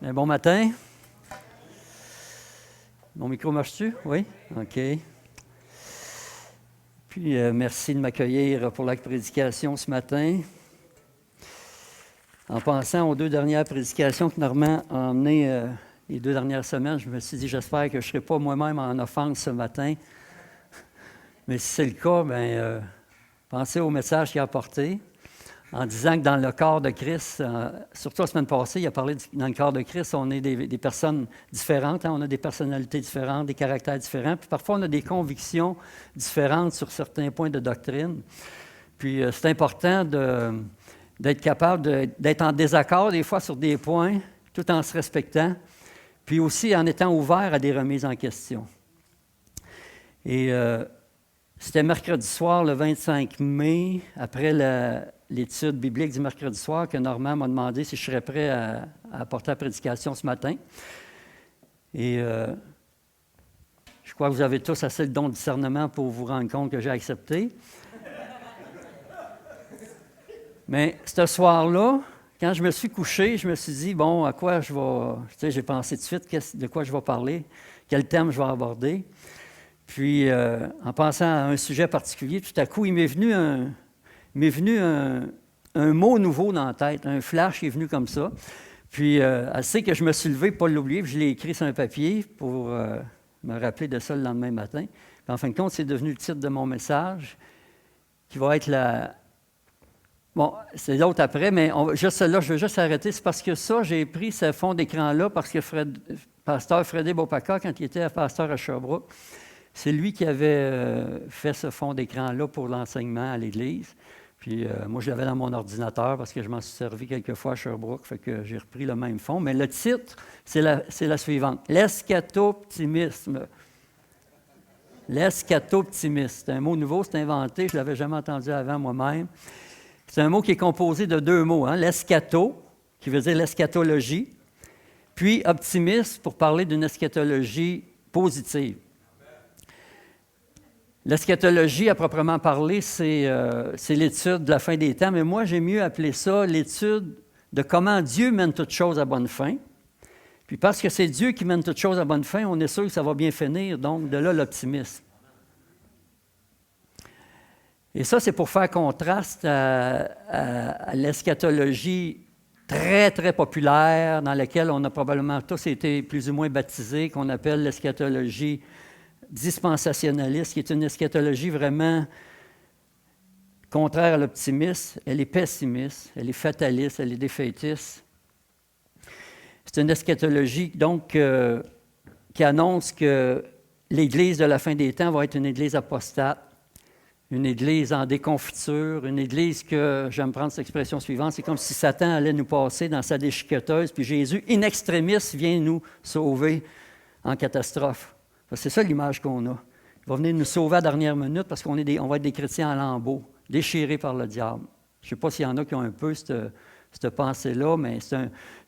Bien, bon matin. Mon micro marche-tu? Oui? OK. Puis, merci de m'accueillir pour la prédication ce matin. En pensant aux deux dernières prédications que Normand a emmenées les 2 dernières semaines, je me suis dit, j'espère que je ne serai pas moi-même en offense ce matin. Mais si c'est le cas, bien, pensez au message qu'il a apporté, en disant que dans le corps de Christ, surtout la semaine passée, il a parlé dans le corps de Christ, on est des personnes différentes, hein, on a des personnalités différentes, des caractères différents, puis parfois on a des convictions différentes sur certains points de doctrine. Puis c'est important d'être capable d'être en désaccord des fois sur des points, tout en se respectant, puis aussi en étant ouvert à des remises en question. Et c'était mercredi soir, le 25 mai, après l'étude biblique du mercredi soir, que Normand m'a demandé si je serais prêt à apporter la prédication ce matin. Et je crois que vous avez tous assez le don de discernement pour vous rendre compte que j'ai accepté. Mais ce soir-là, quand je me suis couché, je me suis dit, bon, à quoi je vais... Tu sais, j'ai pensé tout de suite de quoi je vais parler, quel thème je vais aborder. Puis, en pensant à un sujet particulier, tout à coup, il m'est venu un mot nouveau dans la tête, un flash qui est venu comme ça. Puis, assez que je me suis levé pour ne pas l'oublier, puis je l'ai écrit sur un papier pour me rappeler de ça le lendemain matin. Puis, en fin de compte, c'est devenu le titre de mon message, qui va être la... Bon, c'est l'autre après, mais juste là, je veux juste arrêter. C'est parce que ça, j'ai pris ce fond d'écran-là, parce que pasteur Frédé Beaupaka, quand il était pasteur à Sherbrooke, c'est lui qui avait fait ce fond d'écran-là pour l'enseignement à l'Église. Puis moi, je l'avais dans mon ordinateur parce que je m'en suis servi quelques fois à Sherbrooke, fait que j'ai repris le même fond. Mais le titre, c'est la suivante. L'eschato-optimisme. L'eschato-optimisme. C'est un mot nouveau, c'est inventé, je ne l'avais jamais entendu avant moi-même. C'est un mot qui est composé de 2 mots, hein? L'eschato, qui veut dire l'eschatologie, puis optimiste pour parler d'une eschatologie positive. L'eschatologie, à proprement parler, c'est l'étude de la fin des temps, mais moi, j'ai mieux appelé ça l'étude de comment Dieu mène toutes choses à bonne fin. Puis parce que c'est Dieu qui mène toutes choses à bonne fin, on est sûr que ça va bien finir, donc de là l'optimisme. Et ça, c'est pour faire contraste à l'eschatologie très, très populaire, dans laquelle on a probablement tous été plus ou moins baptisés, qu'on appelle l'eschatologie dispensationaliste, qui est une eschatologie vraiment contraire à l'optimisme. Elle est pessimiste, elle est fataliste, elle est défaitiste. C'est une eschatologie, donc, qui annonce que l'Église de la fin des temps va être une Église apostate, une Église en déconfiture, une Église que, j'aime prendre cette expression suivante, c'est comme si Satan allait nous passer dans sa déchiqueteuse, puis Jésus, in extremis, vient nous sauver en catastrophe. C'est ça l'image qu'on a. Il va venir nous sauver à la dernière minute parce qu'on va être des chrétiens en lambeaux, déchirés par le diable. Je ne sais pas s'il y en a qui ont un peu cette pensée-là, mais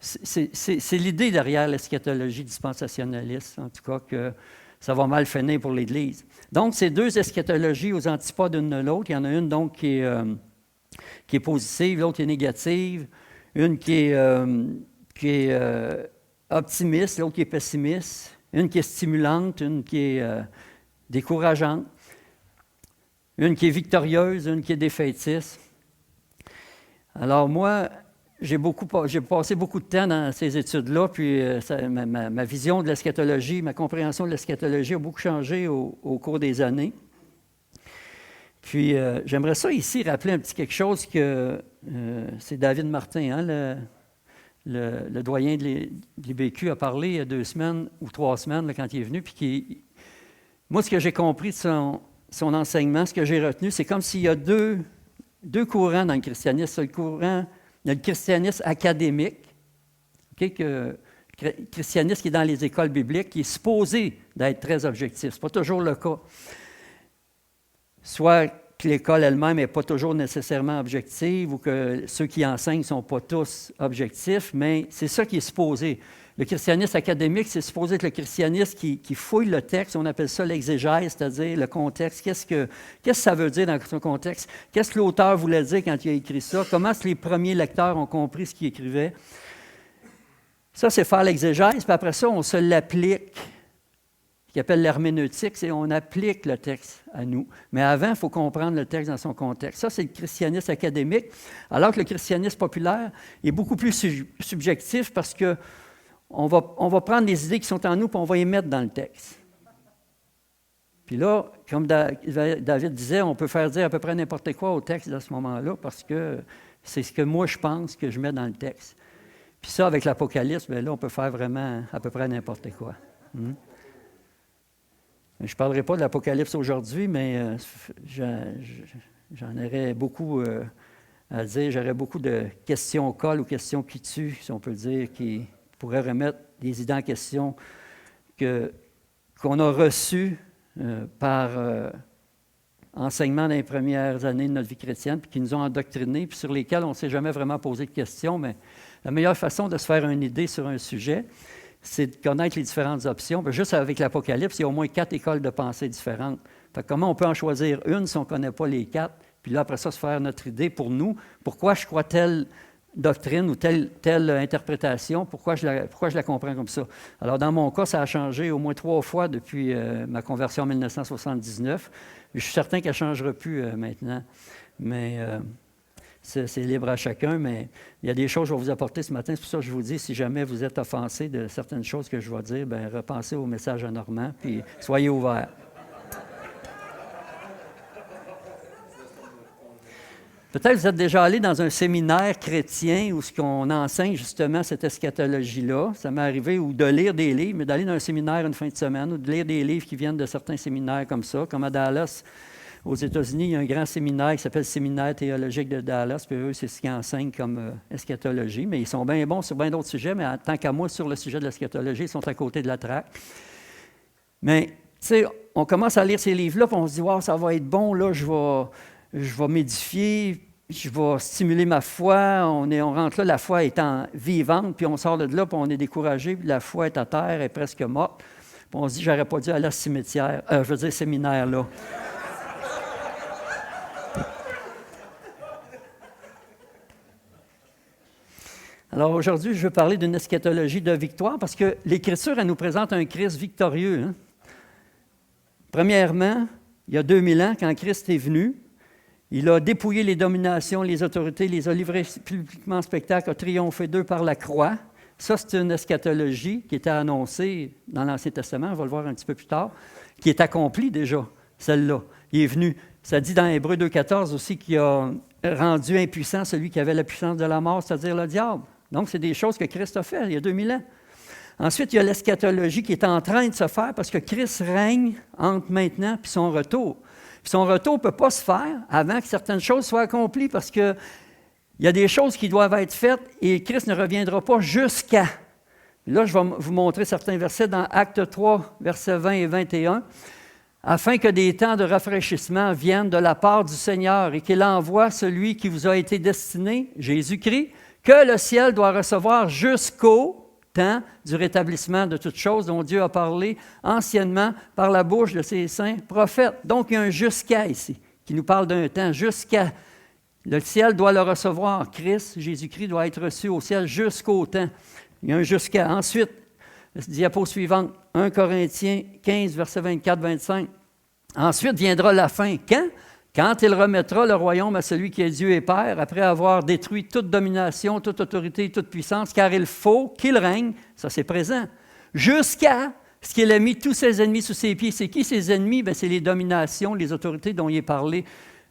c'est l'idée derrière l'eschatologie dispensationaliste, en tout cas, que ça va mal finir pour l'Église. Donc, ces 2 eschatologies aux antipodes l'une de l'autre. Il y en a une, donc, qui est positive, l'autre qui est négative. Une qui est optimiste, l'autre qui est pessimiste. Une qui est stimulante, une qui est décourageante. Une qui est victorieuse, une qui est défaitiste. Alors, moi, j'ai passé beaucoup de temps dans ces études-là, puis ma vision de l'eschatologie, ma compréhension de l'eschatologie a beaucoup changé au cours des années. Puis, j'aimerais ça ici rappeler un petit quelque chose que c'est David Martin, hein, le doyen de l'IBQ, a parlé il y a 2 semaines ou 3 semaines là, quand il est venu. Puis moi, ce que j'ai compris de son enseignement, ce que j'ai retenu, c'est comme s'il y a deux courants dans le christianisme. Il y a le christianisme académique, le christianisme qui est dans les écoles bibliques, qui est supposé d'être très objectif. Ce n'est pas toujours le cas. Soit que l'école elle-même n'est pas toujours nécessairement objective ou que ceux qui enseignent ne sont pas tous objectifs, mais c'est ça qui est supposé. Le christianisme académique, c'est supposé être le christianisme qui fouille le texte. On appelle ça l'exégèse, c'est-à-dire le contexte. Qu'est-ce que ça veut dire dans ce contexte? Qu'est-ce que l'auteur voulait dire quand il a écrit ça? Comment est-ce que les premiers lecteurs ont compris ce qu'il écrivait? Ça, c'est faire l'exégèse, puis après ça, on se l'applique. Ce qu'on appelle l'herméneutique, c'est on applique le texte à nous. Mais avant, il faut comprendre le texte dans son contexte. Ça, c'est le christianisme académique, alors que le christianisme populaire est beaucoup plus subjectif parce qu'on va prendre les idées qui sont en nous et on va les mettre dans le texte. Puis là, comme David disait, on peut faire dire à peu près n'importe quoi au texte à ce moment-là parce que c'est ce que moi je pense que je mets dans le texte. Puis ça, avec l'Apocalypse, bien là, on peut faire vraiment à peu près n'importe quoi. Je ne parlerai pas de l'Apocalypse aujourd'hui, mais j'en aurais beaucoup à dire. J'aurais beaucoup de questions colles ou questions qui tuent, si on peut dire, qui pourraient remettre des idées en question qu'on a reçues par enseignement dans les premières années de notre vie chrétienne, puis qui nous ont endoctrinés, puis sur lesquels on ne s'est jamais vraiment posé de questions. Mais la meilleure façon de se faire une idée sur un sujet, c'est de connaître les différentes options. Bien, juste avec l'Apocalypse, il y a au moins 4 écoles de pensée différentes. Fait que comment on peut en choisir une si on ne connaît pas les 4? Puis là, après ça, se faire notre idée pour nous. Pourquoi je crois telle doctrine ou telle interprétation? Pourquoi je la comprends comme ça? Alors, dans mon cas, ça a changé au moins 3 fois depuis ma conversion en 1979. Je suis certain qu'elle ne changera plus maintenant. Mais c'est libre à chacun, mais il y a des choses que je vais vous apporter ce matin. C'est pour ça que je vous dis, si jamais vous êtes offensé de certaines choses que je vais dire, bien, repensez au message à Normand, puis soyez ouverts. Peut-être que vous êtes déjà allé dans un séminaire chrétien où on enseigne justement cette eschatologie-là. Ça m'est arrivé, ou de lire des livres, mais d'aller dans un séminaire une fin de semaine, ou de lire des livres qui viennent de certains séminaires comme ça, comme à Dallas. Aux États-Unis, il y a un grand séminaire qui s'appelle le Séminaire théologique de Dallas, puis eux, c'est ce qu'ils enseignent comme eschatologie, mais ils sont bien bons sur bien d'autres sujets, mais tant qu'à moi, sur le sujet de l'eschatologie, ils sont à côté de la traque. Mais, tu sais, on commence à lire ces livres-là, puis on se dit « Wow, ça va être bon, là, je vais m'édifier, je vais stimuler ma foi. » On rentre là, la foi étant vivante, puis on sort de là, puis on est découragé, puis la foi est à terre, elle est presque morte. Puis on se dit « J'aurais pas dû aller à ce séminaire-là. » Alors aujourd'hui, je veux parler d'une eschatologie de victoire parce que l'Écriture, elle nous présente un Christ victorieux. Hein? Premièrement, il y a 2000 ans, quand Christ est venu, il a dépouillé les dominations, les autorités, les a livrés publiquement en spectacle, a triomphé d'eux par la croix. Ça, c'est une eschatologie qui était annoncée dans l'Ancien Testament, on va le voir un petit peu plus tard, qui est accomplie déjà, celle-là. Il est venu. Ça dit dans Hébreux 2,14 aussi qu'il a rendu impuissant celui qui avait la puissance de la mort, c'est-à-dire le diable. Donc, c'est des choses que Christ a fait il y a 2000 ans. Ensuite, il y a l'eschatologie qui est en train de se faire parce que Christ règne entre maintenant et son retour. Puis son retour ne peut pas se faire avant que certaines choses soient accomplies parce qu'il y a des choses qui doivent être faites et Christ ne reviendra pas jusqu'à. Là, je vais vous montrer certains versets dans Actes 3, versets 20 et 21. Afin que des temps de rafraîchissement viennent de la part du Seigneur et qu'il envoie celui qui vous a été destiné, Jésus-Christ, que le ciel doit recevoir jusqu'au temps du rétablissement de toutes choses dont Dieu a parlé anciennement par la bouche de ses saints prophètes. Donc, il y a un « jusqu'à » ici, qui nous parle d'un temps, jusqu'à. Le ciel doit le recevoir. Christ, Jésus-Christ, doit être reçu au ciel jusqu'au temps. Il y a un « jusqu'à ». Ensuite, diapo suivante, 1 Corinthiens 15, versets 24-25. Ensuite viendra la fin. Quand? Quand il remettra le royaume à celui qui est Dieu et Père, après avoir détruit toute domination, toute autorité, toute puissance, car il faut qu'il règne, ça c'est présent, jusqu'à ce qu'il ait mis tous ses ennemis sous ses pieds. C'est qui ses ennemis? Bien, c'est les dominations, les autorités dont il est parlé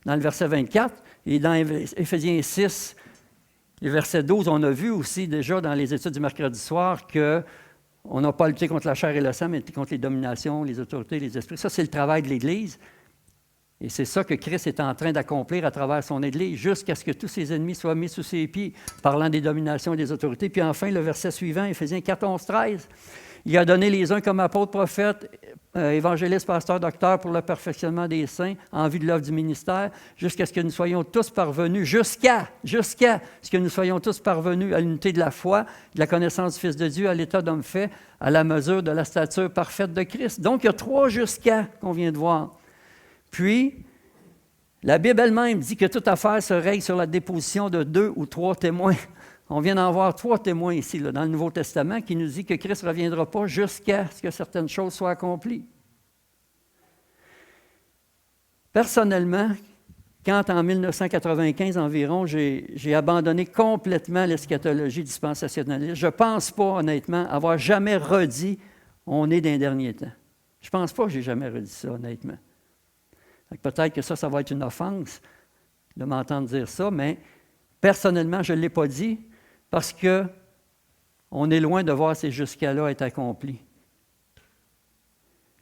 dans le verset 24. Et dans Éphésiens 6, le verset 12, on a vu aussi déjà dans les études du mercredi soir que on n'a pas lutté contre la chair et le sang, mais contre les dominations, les autorités, les esprits. Ça, c'est le travail de l'Église. Et c'est ça que Christ est en train d'accomplir à travers son Église, jusqu'à ce que tous ses ennemis soient mis sous ses pieds, parlant des dominations et des autorités. Puis enfin, le verset suivant, Éphésiens 14, 13. Il a donné les uns comme apôtres, prophètes, évangélistes, pasteurs, docteurs pour le perfectionnement des saints en vue de l'œuvre du ministère, jusqu'à ce que nous soyons tous parvenus, jusqu'à ce que nous soyons tous parvenus à l'unité de la foi, de la connaissance du Fils de Dieu, à l'état d'homme fait, à la mesure de la stature parfaite de Christ. Donc, il y a 3 jusqu'à qu'on vient de voir. Puis, la Bible elle-même dit que toute affaire se règle sur la déposition de 2 ou 3 témoins. On vient d'en voir 3 témoins ici, là, dans le Nouveau Testament, qui nous dit que Christ ne reviendra pas jusqu'à ce que certaines choses soient accomplies. Personnellement, quand en 1995 environ, j'ai abandonné complètement l'eschatologie dispensationaliste, je ne pense pas, honnêtement, avoir jamais redit « on est dans les derniers temps ». Je ne pense pas que j'ai jamais redit ça, honnêtement. Peut-être que ça va être une offense de m'entendre dire ça, mais personnellement, je ne l'ai pas dit parce qu'on est loin de voir ces jusqu'à-là être accomplis.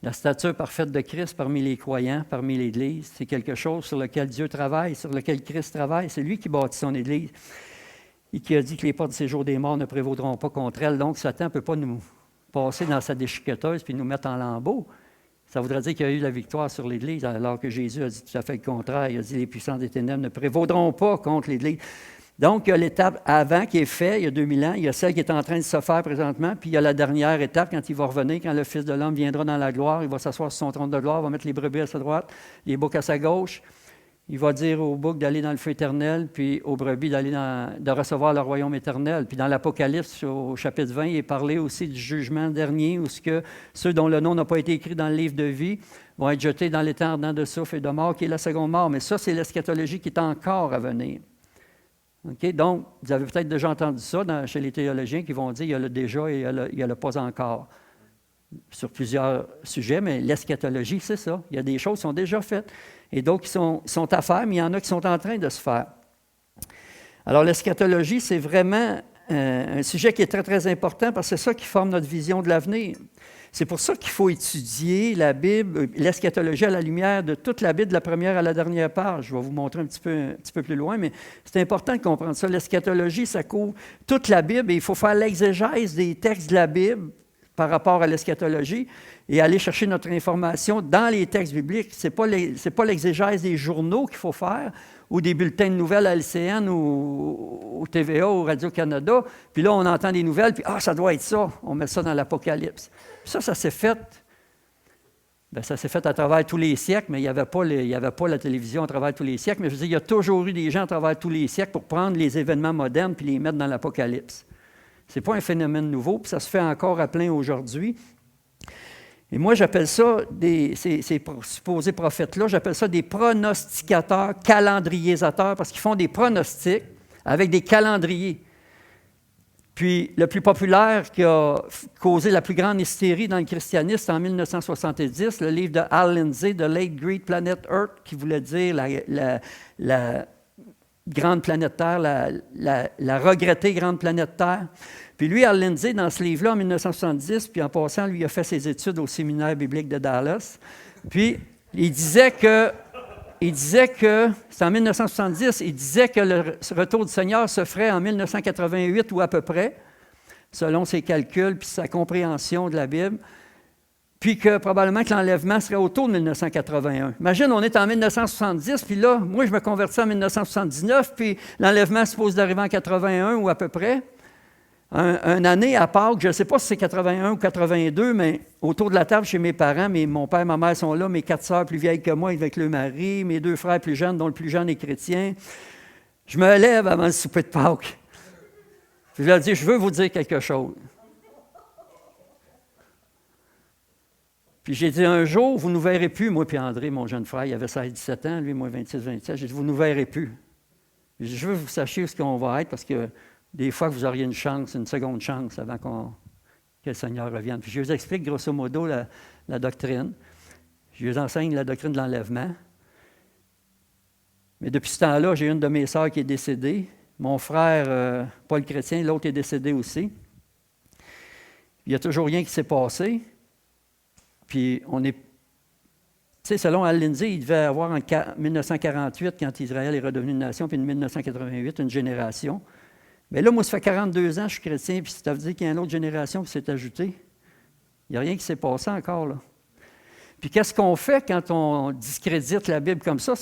La stature parfaite de Christ parmi les croyants, parmi l'Église, c'est quelque chose sur lequel Dieu travaille, sur lequel Christ travaille. C'est lui qui bâtit son Église et qui a dit que les portes du séjour des morts ne prévaudront pas contre elle. Donc, Satan ne peut pas nous passer dans sa déchiqueteuse puis nous mettre en lambeaux. Ça voudrait dire qu'il y a eu la victoire sur l'Église, alors que Jésus a dit tout à fait le contraire. Il a dit les puissants des ténèbres ne prévaudront pas contre l'Église. Donc, il y a l'étape avant qui est faite, il y a 2000 ans. Il y a celle qui est en train de se faire présentement. Puis, il y a la dernière étape quand il va revenir, quand le Fils de l'homme viendra dans la gloire. Il va s'asseoir sur son trône de gloire, il va mettre les brebis à sa droite, les boucs à sa gauche. Il va dire aux boucs d'aller dans le feu éternel, puis aux brebis de recevoir le royaume éternel. Puis dans l'Apocalypse, au chapitre 20, il est parlé aussi du jugement dernier, où ceux dont le nom n'a pas été écrit dans le livre de vie vont être jetés dans l'étang ardent de soufre et de mort, qui est la seconde mort. Mais ça, c'est l'eschatologie qui est encore à venir. Okay? Donc, vous avez peut-être déjà entendu ça chez les théologiens qui vont dire il y a le déjà et il y a le pas encore. Sur plusieurs sujets, mais l'eschatologie, c'est ça. Il y a des choses qui sont déjà faites et d'autres qui sont à faire, mais il y en a qui sont en train de se faire. Alors, l'eschatologie, c'est vraiment un sujet qui est très, très important parce que c'est ça qui forme notre vision de l'avenir. C'est pour ça qu'il faut étudier la Bible, l'eschatologie à la lumière de toute la Bible, de la première à la dernière page. Je vais vous montrer un petit peu plus loin, mais c'est important de comprendre ça. L'eschatologie, ça couvre toute la Bible et il faut faire l'exégèse des textes de la Bible par rapport à l'eschatologie et aller chercher notre information dans les textes bibliques. Ce n'est pas l'exégèse des journaux qu'il faut faire ou des bulletins de nouvelles à LCN ou au TVA ou Radio-Canada. Puis là, on entend des nouvelles, puis ça doit être ça. On met ça dans l'Apocalypse. Ça s'est fait. Bien, ça s'est fait à travers tous les siècles, mais il n'y avait pas la télévision à travers tous les siècles. Mais je veux dire, il y a toujours eu des gens à travers tous les siècles pour prendre les événements modernes puis les mettre dans l'Apocalypse. Ce n'est pas un phénomène nouveau, puis ça se fait encore à plein aujourd'hui. Et moi, j'appelle ça, ces supposés prophètes-là, j'appelle ça des pronosticateurs, calendriésateurs, parce qu'ils font des pronostics avec des calendriers. Puis, le plus populaire qui a causé la plus grande hystérie dans le christianisme, c'est en 1970, le livre de Hal Lindsey, The Late Great Planet Earth, qui voulait dire la grande planète Terre, la regrettée grande planète Terre. Puis lui, Hal Lindsey, dans ce livre-là, en 1970, puis en passant, lui, il a fait ses études au séminaire biblique de Dallas. Puis, il disait que, c'est en 1970, il disait que le retour du Seigneur se ferait en 1988 ou à peu près, selon ses calculs puis sa compréhension de la Bible, puis que probablement que l'enlèvement serait autour de 1981. Imagine, on est en 1970, puis là, moi, je me convertis en 1979, puis l'enlèvement se suppose d'arriver en 81 ou à peu près. Une année à Pâques, je ne sais pas si c'est 81 ou 82, mais autour de la table chez mes parents, mon père et ma mère sont là, mes 4 sœurs plus vieilles que moi avec le mari, mes 2 frères plus jeunes, dont le plus jeune est chrétien. Je me lève avant le souper de Pâques. Puis je leur dis, je veux vous dire quelque chose. Puis j'ai dit, un jour, vous ne nous verrez plus, moi puis André, mon jeune frère, il avait 16-17 ans, lui, moi 26-27. J'ai dit, vous ne nous verrez plus. J'ai dit, je veux que vous sachiez où on va être, parce que des fois, vous auriez une seconde chance avant que le Seigneur revienne. Puis je vous explique grosso modo la doctrine. Je vous enseigne la doctrine de l'enlèvement. Mais depuis ce temps-là, j'ai une de mes sœurs qui est décédée. Mon frère, Paul Chrétien, l'autre est décédé aussi. Il n'y a toujours rien qui s'est passé. Puis on est... Tu sais, selon Hal Lindsey, il devait avoir en 1948, quand Israël est redevenu une nation, puis en 1988, une génération. Mais là, moi, ça fait 42 ans que je suis chrétien, puis ça veut dire qu'il y a une autre génération qui s'est ajoutée. Il n'y a rien qui s'est passé encore, là. Puis qu'est-ce qu'on fait quand on discrédite la Bible comme ça?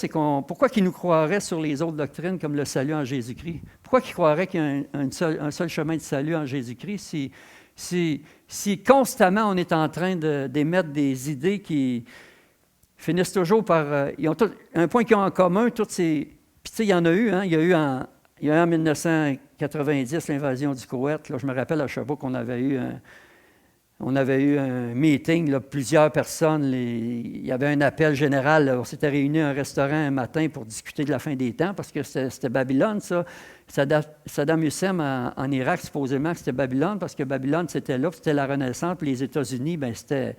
Pourquoi qu'ils nous croiraient sur les autres doctrines comme le salut en Jésus-Christ? Pourquoi qu'ils croiraient qu'il y a un seul chemin de salut en Jésus-Christ si constamment on est en train d'émettre des idées qui finissent toujours par... ils ont un point qu'ils ont en commun, toutes ces... Puis tu sais, il y en a eu, hein? Il y a eu il y a eu en 1990 l'invasion du Koweït. Là, je me rappelle à Sherbrooke qu'on avait eu un meeting, là, plusieurs personnes. Il y avait un appel général. Là, on s'était réunis à un restaurant un matin pour discuter de la fin des temps parce que c'était Babylone, ça. Saddam Hussein en Irak, supposément que c'était Babylone parce que Babylone, c'était là, c'était la Renaissance. Puis les États-Unis, bien, c'était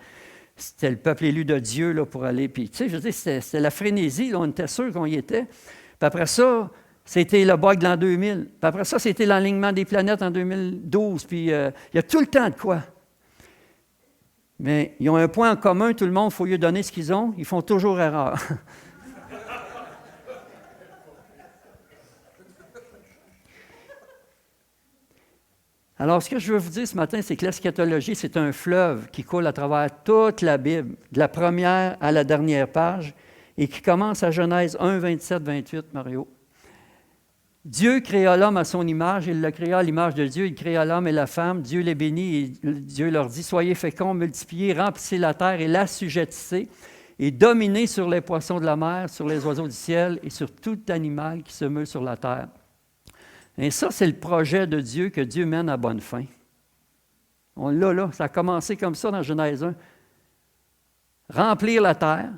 le peuple élu de Dieu là, pour aller. Puis, tu sais, je veux dire, c'était la frénésie. Là, on était sûr qu'on y était. Puis après ça, c'était le bug de l'an 2000. Puis après ça, c'était l'alignement des planètes en 2012. Puis il y a tout le temps de quoi. Mais ils ont un point en commun, tout le monde, il faut lui donner ce qu'ils ont, ils font toujours erreur. Alors, ce que je veux vous dire ce matin, c'est que l'eschatologie, c'est un fleuve qui coule à travers toute la Bible, de la première à la dernière page, et qui commence à Genèse 1, 27, 28, Mario. Dieu créa l'homme à son image, il le créa à l'image de Dieu, il créa l'homme et la femme, Dieu les bénit et Dieu leur dit « Soyez féconds, multipliez, remplissez la terre et l'assujettissez, et dominez sur les poissons de la mer, sur les oiseaux du ciel et sur tout animal qui se meut sur la terre. » Et ça, c'est le projet de Dieu que Dieu mène à bonne fin. On l'a là, ça a commencé comme ça dans Genèse 1. Remplir la terre,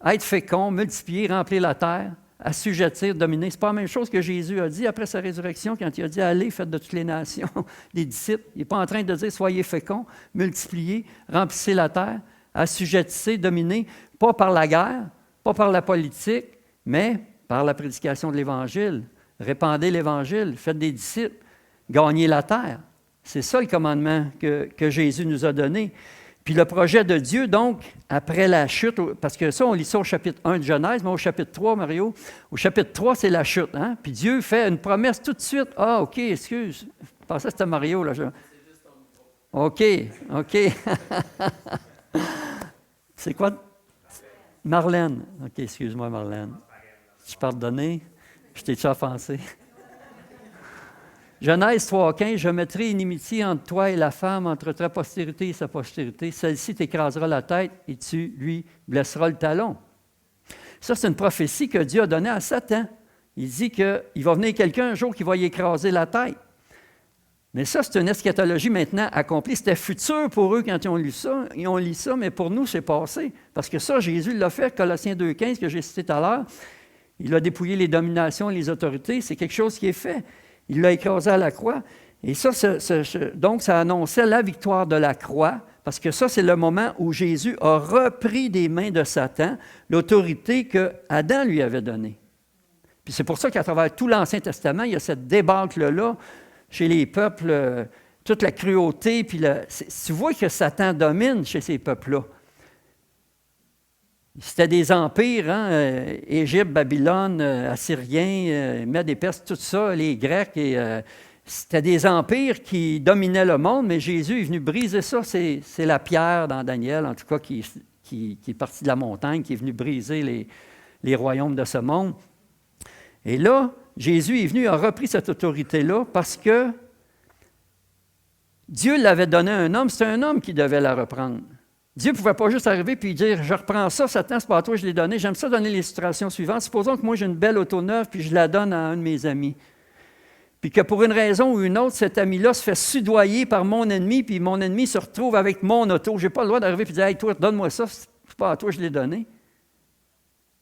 être fécond, multiplier, remplir la terre, assujettir, dominer. Ce n'est pas la même chose que Jésus a dit après sa résurrection, quand il a dit « Allez, faites de toutes les nations des disciples ». Il n'est pas en train de dire « Soyez féconds, multipliez, remplissez la terre, assujettissez, dominez », pas par la guerre, pas par la politique, mais par la prédication de l'Évangile. Répandez l'Évangile, faites des disciples, gagnez la terre. C'est ça le commandement que Jésus nous a donné. Puis le projet de Dieu, donc, après la chute, parce que ça, on lit ça au chapitre 1 de Genèse, mais au chapitre 3, Mario, au chapitre 3, c'est la chute. Hein? Puis Dieu fait une promesse tout de suite. Ah, OK, excuse. Je pensais que c'était Mario, là. OK. C'est quoi? Marlène. OK, excuse-moi, Marlène. Je peux pardonner? Je t'ai-tu offensé? Genèse 3,15, « Je mettrai inimitié entre toi et la femme, entre ta postérité et sa postérité. Celle-ci t'écrasera la tête et tu lui blesseras le talon. » Ça, c'est une prophétie que Dieu a donnée à Satan. Il dit qu'il va venir quelqu'un un jour qui va y écraser la tête. Mais ça, c'est une eschatologie maintenant accomplie. C'était futur pour eux quand ils ont lu ça. Ils ont lu ça, mais pour nous, c'est passé. Parce que ça, Jésus l'a fait, Colossiens 2,15, que j'ai cité tout à l'heure. Il a dépouillé les dominations et les autorités. C'est quelque chose qui est fait. Il l'a écrasé à la croix. Et ça, donc, ça annonçait la victoire de la croix, parce que ça, c'est le moment où Jésus a repris des mains de Satan l'autorité que Adam lui avait donnée. Puis c'est pour ça qu'à travers tout l'Ancien Testament, il y a cette débâcle-là chez les peuples, toute la cruauté. Puis tu vois que Satan domine chez ces peuples-là. C'était des empires, hein, Égypte, Babylone, Assyriens, Mèdes et Perses, tout ça, les Grecs. C'était des empires qui dominaient le monde, mais Jésus est venu briser ça. C'est la pierre dans Daniel, en tout cas, qui est partie de la montagne, qui est venu briser les royaumes de ce monde. Et là, Jésus est venu, a repris cette autorité-là parce que Dieu l'avait donnée à un homme, c'était un homme qui devait la reprendre. Dieu ne pouvait pas juste arriver et dire « Je reprends ça, Satan, c'est pas à toi, je l'ai donné. » J'aime ça donner l'illustration suivante. Supposons que moi, j'ai une belle auto neuve puis je la donne à un de mes amis. Puis que pour une raison ou une autre, cet ami-là se fait soudoyer par mon ennemi puis mon ennemi se retrouve avec mon auto. Je n'ai pas le droit d'arriver et dire « Hey, toi, donne-moi ça, c'est pas à toi, je l'ai donné. »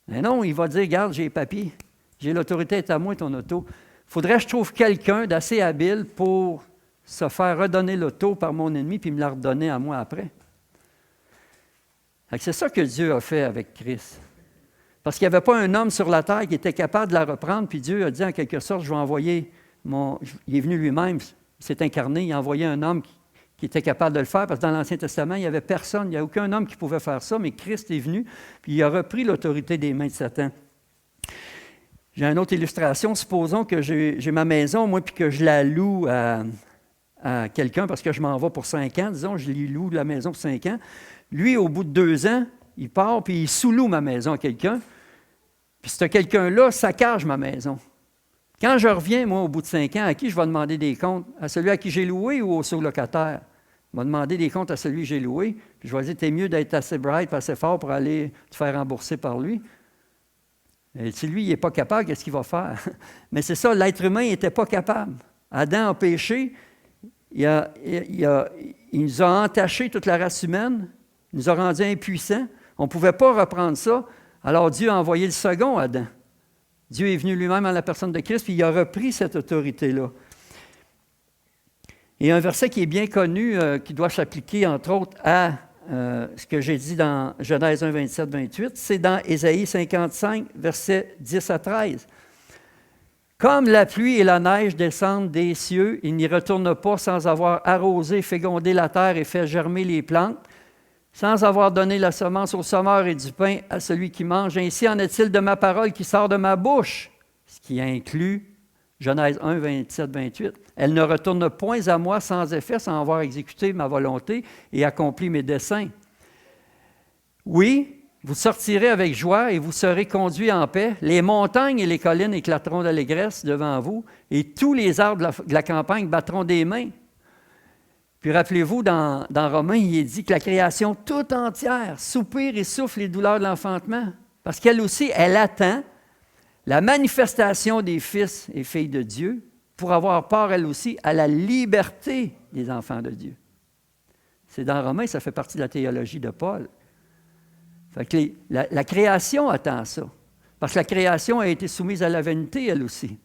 Mais non, il va dire « Regarde, j'ai les papiers. J'ai l'autorité est à moi, ton auto. Il faudrait que je trouve quelqu'un d'assez habile pour se faire redonner l'auto par mon ennemi puis me la redonner à moi après. » C'est ça que Dieu a fait avec Christ. Parce qu'il n'y avait pas un homme sur la terre qui était capable de la reprendre, puis Dieu a dit en quelque sorte, je vais envoyer Il est venu lui-même, il s'est incarné, il a envoyé un homme qui était capable de le faire, parce que dans l'Ancien Testament, il n'y avait personne, il n'y a aucun homme qui pouvait faire ça, mais Christ est venu, puis il a repris l'autorité des mains de Satan. J'ai une autre illustration. Supposons que j'ai ma maison, moi, puis que je la loue à quelqu'un, parce que je m'en vais pour 5 ans, disons, je lui loue la maison pour 5 ans. Lui, au bout de 2 ans, il part, puis il sous-loue ma maison à quelqu'un. Puis ce quelqu'un-là saccage ma maison. Quand je reviens, moi, au bout de 5 ans, à qui je vais demander des comptes? À celui à qui j'ai loué ou au sous-locataire? Je vais demander des comptes à celui que j'ai loué, puis je vais dire, t'es mieux d'être assez bright, assez fort pour aller te faire rembourser par lui. Et si lui, il n'est pas capable, qu'est-ce qu'il va faire? Mais c'est ça, l'être humain n'était pas capable. Adam a péché, il nous a entaché toute la race humaine, il nous a rendus impuissants. On ne pouvait pas reprendre ça. Alors Dieu a envoyé le second Adam. Dieu est venu lui-même en la personne de Christ, puis il a repris cette autorité-là. Et un verset qui est bien connu, qui doit s'appliquer, entre autres, à ce que j'ai dit dans Genèse 1, 27, 28, c'est dans Ésaïe 55, versets 10 à 13. « Comme la pluie et la neige descendent des cieux, il n'y retourne pas sans avoir arrosé, fécondé la terre et fait germer les plantes, sans avoir donné la semence au semeur et du pain à celui qui mange. Ainsi en est-il de ma parole qui sort de ma bouche. » Ce qui inclut Genèse 1, 27, 28. « Elle ne retourne point à moi sans effet, sans avoir exécuté ma volonté et accompli mes desseins. Oui, vous sortirez avec joie et vous serez conduits en paix. Les montagnes et les collines éclateront d'allégresse devant vous et tous les arbres de la campagne battront des mains. » Puis rappelez-vous, dans Romains, il est dit que la création toute entière soupire et souffle les douleurs de l'enfantement, parce qu'elle aussi, elle attend la manifestation des fils et filles de Dieu pour avoir part, elle aussi, à la liberté des enfants de Dieu. C'est dans Romains, ça fait partie de la théologie de Paul. Fait que la création attend ça, parce que la création a été soumise à la vanité, elle aussi.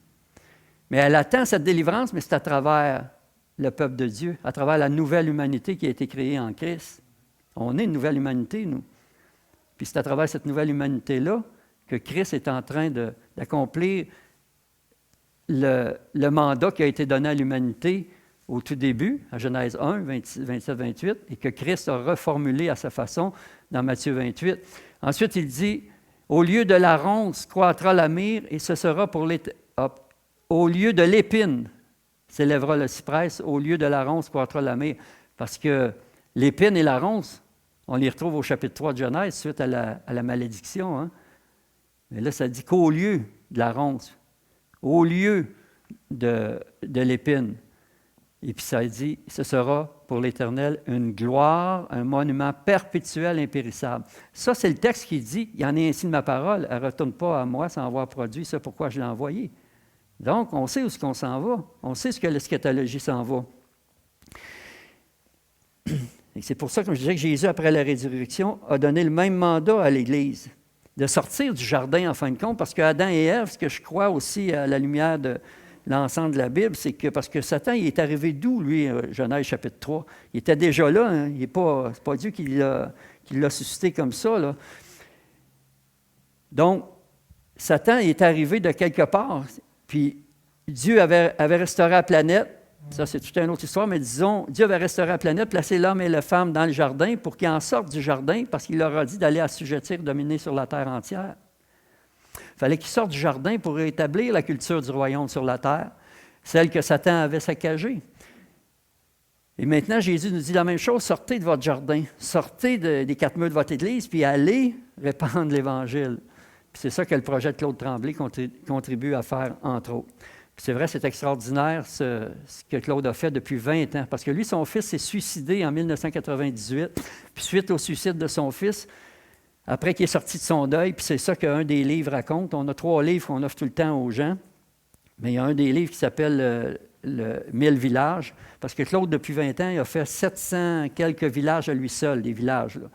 Mais elle attend cette délivrance, mais c'est à travers le peuple de Dieu, à travers la nouvelle humanité qui a été créée en Christ. On est une nouvelle humanité, nous. Puis c'est à travers cette nouvelle humanité-là que Christ est en train d'accomplir le mandat qui a été donné à l'humanité au tout début, à Genèse 1, 27-28, et que Christ a reformulé à sa façon dans Matthieu 28. Ensuite, il dit, « Au lieu de la ronce croîtra la myrrhe, et ce sera pour au lieu de l'épine s'élèvera le cyprès, au lieu de la ronce croîtra la myrrhe. » Parce que l'épine et la ronce, on les retrouve au chapitre 3 de Genèse, suite à la malédiction. Hein? Mais là, ça dit qu'au lieu de la ronce, au lieu de l'épine, et puis ça dit, ce sera pour l'Éternel une gloire, un monument perpétuel, impérissable. Ça, c'est le texte qui dit, il y en est ainsi de ma parole, elle ne retourne pas à moi sans avoir produit, c'est pourquoi je l'ai envoyé. Donc, on sait où est-ce qu'on s'en va. On sait ce que l'eschatologie s'en va. Et c'est pour ça, comme je disais, que Jésus, après la résurrection, a donné le même mandat à l'Église, de sortir du jardin, en fin de compte, parce que Adam et Ève, ce que je crois aussi à la lumière de l'ensemble de la Bible, c'est que parce que Satan, il est arrivé d'où, lui, Genèse chapitre 3? Il était déjà là, hein? C'est pas Dieu qui l'a suscité comme ça, là. Donc, Satan est arrivé de quelque part, puis Dieu avait restauré la planète. Ça, c'est toute une autre histoire, mais disons, Dieu avait restauré la planète, placé l'homme et la femme dans le jardin pour qu'ils en sortent du jardin, parce qu'il leur a dit d'aller assujettir, dominer sur la terre entière. Il fallait qu'ils sortent du jardin pour rétablir la culture du royaume sur la terre, celle que Satan avait saccagée. Et maintenant, Jésus nous dit la même chose, sortez de votre jardin, sortez des quatre murs de votre Église, puis allez répandre l'Évangile. Puis c'est ça que le projet de Claude Tremblay contribue à faire, entre autres. Puis c'est vrai, c'est extraordinaire ce que Claude a fait depuis 20 ans, parce que lui, son fils s'est suicidé en 1998, puis suite au suicide de son fils, après qu'il est sorti de son deuil, puis c'est ça qu'un des livres raconte. On a 3 livres qu'on offre tout le temps aux gens, mais il y a un des livres qui s'appelle le 1000 villages, parce que Claude, depuis 20 ans, il a fait 700 quelques villages à lui seul, des villages, là.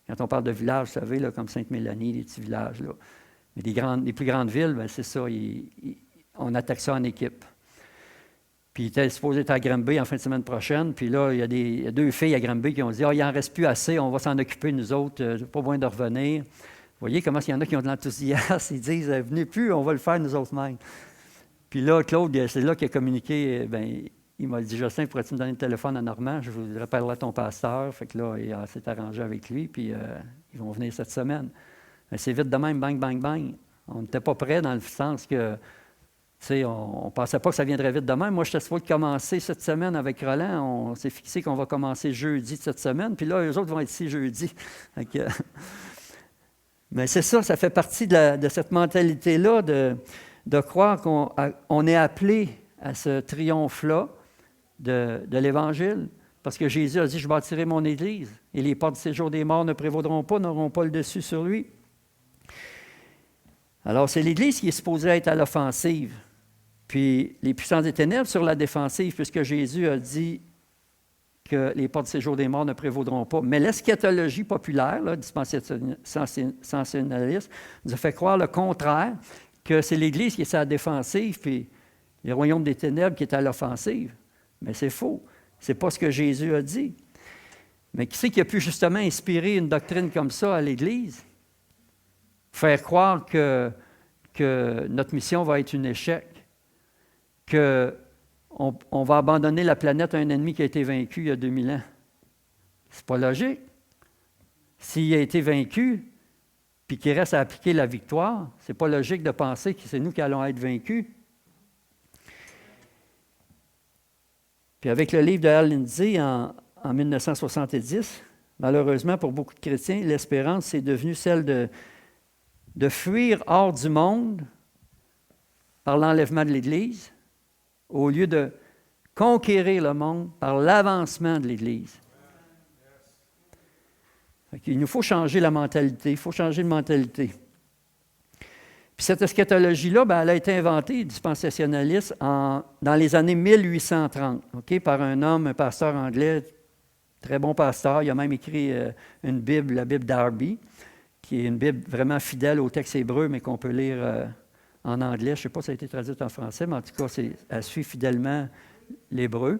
Quand on parle de villages, vous savez, là, comme Sainte-Mélanie, des petits villages, là. Mais les plus grandes villes, bien, c'est ça, on attaque ça en équipe. Puis il était supposé être à Granby en fin de semaine prochaine, puis là, il y a 2 filles à Granby qui ont dit « Ah, il n'en reste plus assez, on va s'en occuper, nous autres, pas besoin de revenir. » Vous voyez comment il y en a qui ont de l'enthousiasme, ils disent « Venez plus, on va le faire nous autres mêmes. » Puis là, Claude, c'est là qu'il a communiqué, il m'a dit « Jocelyn, pourrais-tu me donner le téléphone à Normand? Je vous rappellerai ton pasteur. » Fait que là, il s'est arrangé avec lui, puis ils vont venir cette semaine. Mais c'est vite de même, bang, bang, bang. On n'était pas prêts dans le sens que, tu sais, on ne pensait pas que ça viendrait vite de même. Moi, j'étais supposé commencer cette semaine avec Roland. On s'est fixé qu'on va commencer jeudi de cette semaine, puis là, eux autres vont être ici jeudi. Mais c'est ça, ça fait partie de cette mentalité-là de croire qu'on est appelé à ce triomphe-là de l'Évangile. Parce que Jésus a dit « Je bâtirai mon Église, et les portes du séjour des morts ne prévaudront pas, n'auront pas le dessus sur lui. » Alors, c'est l'Église qui est supposée être à l'offensive, puis les puissances des ténèbres sur la défensive, puisque Jésus a dit que les portes du séjour des morts ne prévaudront pas. Mais l'eschatologie populaire, là, dispensationaliste, nous a fait croire le contraire, que c'est l'Église qui est à la défensive, puis le royaume des ténèbres qui est à l'offensive. Mais c'est faux. Ce n'est pas ce que Jésus a dit. Mais qui c'est qui a pu justement inspirer une doctrine comme ça à l'Église? Faire croire que notre mission va être un échec, qu'on va abandonner la planète à un ennemi qui a été vaincu il y a 2000 ans. C'est pas logique. S'il a été vaincu, puis qu'il reste à appliquer la victoire, c'est pas logique de penser que c'est nous qui allons être vaincus. Puis avec le livre de Hal Lindsey en 1970, malheureusement pour beaucoup de chrétiens, l'espérance c'est devenu celle de fuir hors du monde par l'enlèvement de l'Église, au lieu de conquérir le monde par l'avancement de l'Église. Il nous faut changer la mentalité, il faut changer de mentalité. Puis cette eschatologie-là, elle a été inventée, dispensationaliste, dans les années 1830, par un homme, un pasteur anglais, très bon pasteur. Il a même écrit une Bible, la Bible Darby, qui est une Bible vraiment fidèle au texte hébreu, mais qu'on peut lire en anglais. Je ne sais pas si ça a été traduit en français, mais en tout cas, elle suit fidèlement l'hébreu.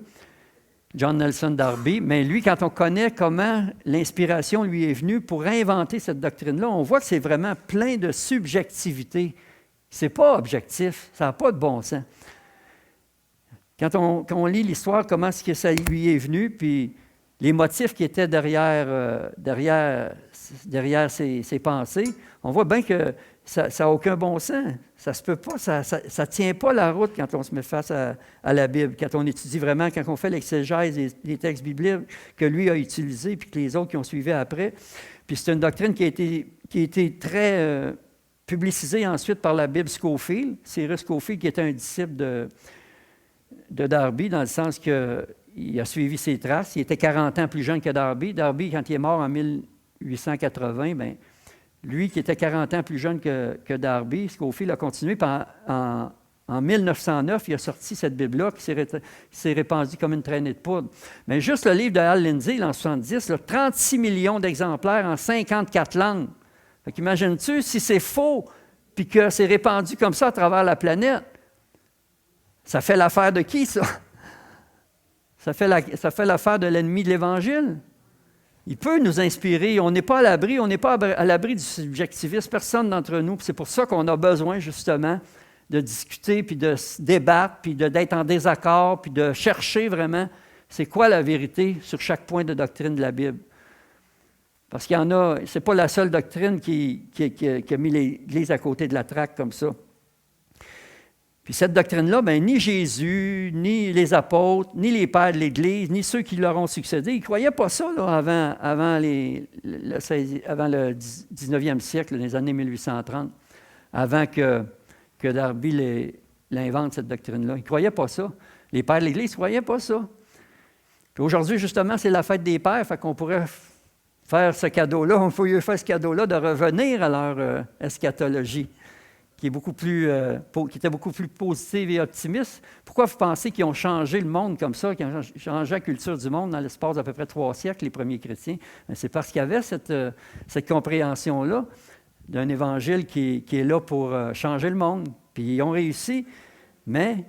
John Nelson Darby. Mais lui, quand on connaît comment l'inspiration lui est venue pour inventer cette doctrine-là, on voit que c'est vraiment plein de subjectivité. Ce n'est pas objectif, ça n'a pas de bon sens. Quand on lit l'histoire, comment est-ce que ça lui est venu, puis les motifs qui étaient derrière ses pensées, on voit bien que ça n'a aucun bon sens. Ça ne se peut pas, ça ne tient pas la route quand on se met face à la Bible, quand on étudie vraiment, quand on fait l'exégèse des textes bibliques que lui a utilisés, puis que les autres qui ont suivi après. Puis c'est une doctrine qui a été très publicisée ensuite par la Bible Scofield, Cyrus Scofield, qui était un disciple de Darby, dans le sens qu'il a suivi ses traces. Il était 40 ans plus jeune que Darby. Darby, quand il est mort en 1880, bien, lui, qui était 40 ans plus jeune que Darby, Scofield a continué. Puis en 1909, il a sorti cette Bible-là qui s'est répandue comme une traînée de poudre. Mais juste le livre de Hal Lindsey, en 1970, 36 millions d'exemplaires en 54 langues. Fait qu'imagines-tu, si c'est faux, puis que c'est répandu comme ça à travers la planète, ça fait l'affaire de qui, ça? Ça fait l'affaire de l'ennemi de l'Évangile. Il peut nous inspirer. On n'est pas à l'abri, du subjectivisme, personne d'entre nous. Puis c'est pour ça qu'on a besoin, justement, de discuter, puis de se débattre, puis d'être en désaccord, puis de chercher vraiment c'est quoi la vérité sur chaque point de doctrine de la Bible. Parce qu'il y en a, c'est pas la seule doctrine qui a mis l'Église à côté de la traque comme ça. Puis cette doctrine-là, ni Jésus, ni les apôtres, ni les pères de l'Église, ni ceux qui leur ont succédé, ils ne croyaient pas ça là, avant le 19e siècle, les années 1830, avant que Darby l'invente, cette doctrine-là. Ils ne croyaient pas ça. Les pères de l'Église ne croyaient pas ça. Puis aujourd'hui, justement, c'est la fête des pères, fait qu'on pourrait faire ce cadeau-là, on pourrait faire ce cadeau-là de revenir à leur eschatologie, qui était beaucoup plus positive et optimiste. Pourquoi vous pensez qu'ils ont changé le monde comme ça, qu'ils ont changé la culture du monde dans l'espace d'à peu près 3 siècles, les premiers chrétiens? C'est parce qu'il y avait cette compréhension-là d'un évangile qui est là pour changer le monde. Puis ils ont réussi, mais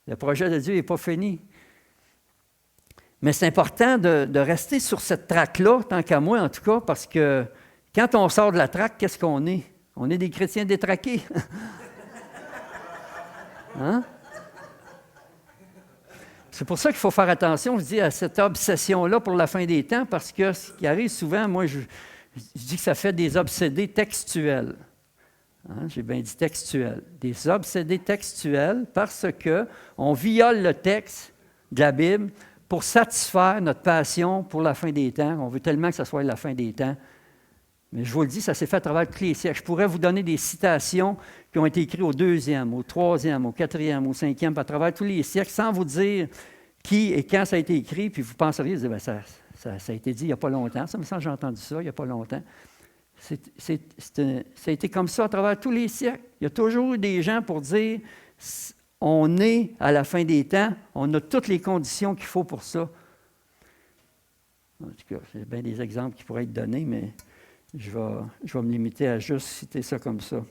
le projet de Dieu n'est pas fini. Mais c'est important de rester sur cette traque-là, tant qu'à moi en tout cas, parce que quand on sort de la traque, qu'est-ce qu'on est? On est des chrétiens détraqués. Hein? C'est pour ça qu'il faut faire attention, je dis, à cette obsession-là pour la fin des temps, parce que ce qui arrive souvent, moi, je dis que ça fait des obsédés textuels. Hein? J'ai bien dit textuels. Des obsédés textuels parce qu'on viole le texte de la Bible pour satisfaire notre passion pour la fin des temps. On veut tellement que ce soit la fin des temps. Mais je vous le dis, ça s'est fait à travers tous les siècles. Je pourrais vous donner des citations qui ont été écrites au 2e, au 3e, au 4e, au 5e, à travers tous les siècles, sans vous dire qui et quand ça a été écrit, puis vous penseriez, ça a été dit il n'y a pas longtemps. Ça me semble que j'ai entendu ça il n'y a pas longtemps. Ça a été comme ça à travers tous les siècles. Il y a toujours eu des gens pour dire on est à la fin des temps, on a toutes les conditions qu'il faut pour ça. En tout cas, c'est bien des exemples qui pourraient être donnés, mais je vais me limiter à juste citer ça comme ça.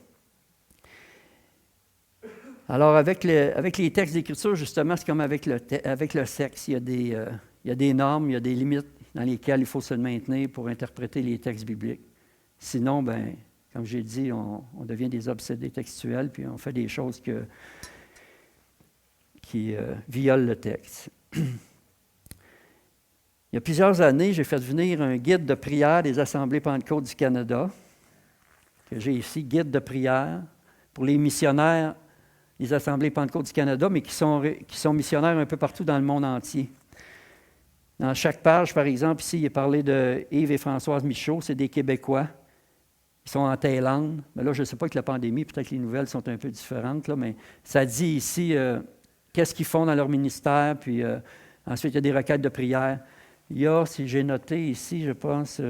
Alors, avec les textes d'Écriture, justement, c'est comme avec le sexe. Il y a des normes, il y a des limites dans lesquelles il faut se maintenir pour interpréter les textes bibliques. Sinon, bien, comme j'ai dit, on devient des obsédés textuels, puis on fait des choses qui violent le texte. Il y a plusieurs années, j'ai fait venir un guide de prière des Assemblées Pentecôte du Canada, que j'ai ici, guide de prière pour les missionnaires des Assemblées Pentecôte du Canada, mais qui sont missionnaires un peu partout dans le monde entier. Dans chaque page, par exemple, ici, il est parlé de Yves et Françoise Michaud, c'est des Québécois. Ils sont en Thaïlande. Mais là, je ne sais pas avec la pandémie, peut-être que les nouvelles sont un peu différentes, là, mais ça dit ici qu'est-ce qu'ils font dans leur ministère, puis ensuite, il y a des requêtes de prière. Il y a, si j'ai noté ici, je pense,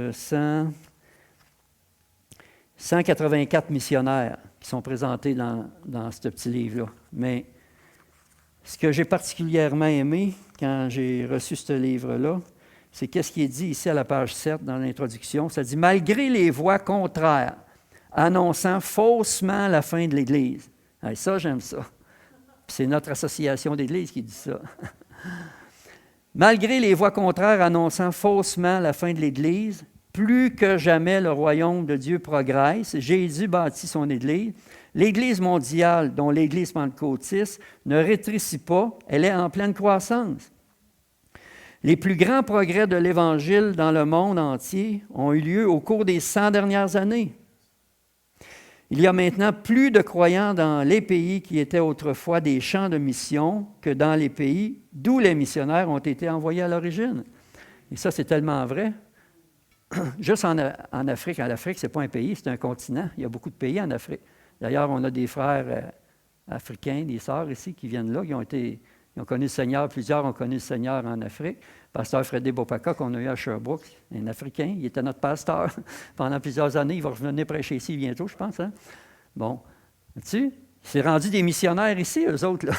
184 missionnaires qui sont présentés dans ce petit livre-là. Mais ce que j'ai particulièrement aimé quand j'ai reçu ce livre-là, c'est qu'est-ce qui est dit ici à la page 7 dans l'introduction. Ça dit « Malgré les voix contraires annonçant faussement la fin de l'Église ». Ça, j'aime ça. Puis c'est notre association d'Église qui dit ça. Malgré les voix contraires annonçant faussement la fin de l'Église, plus que jamais le royaume de Dieu progresse. Jésus bâtit son Église. L'Église mondiale, dont l'Église pentecôtiste, ne rétrécit pas, elle est en pleine croissance. Les plus grands progrès de l'Évangile dans le monde entier ont eu lieu au cours des 100 dernières années. Il y a maintenant plus de croyants dans les pays qui étaient autrefois des champs de mission que dans les pays d'où les missionnaires ont été envoyés à l'origine. Et ça, c'est tellement vrai. Juste en Afrique, l'Afrique, ce n'est pas un pays, c'est un continent. Il y a beaucoup de pays en Afrique. D'ailleurs, on a des frères africains, des sœurs ici qui viennent là, ils ont connu le Seigneur, plusieurs ont connu le Seigneur en Afrique. Pasteur Frédé Bopaka, qu'on a eu à Sherbrooke, un Africain, il était notre pasteur pendant plusieurs années. Il va revenir prêcher ici bientôt, je pense. Hein? Bon, tu c'est rendu des missionnaires ici, eux autres. Là.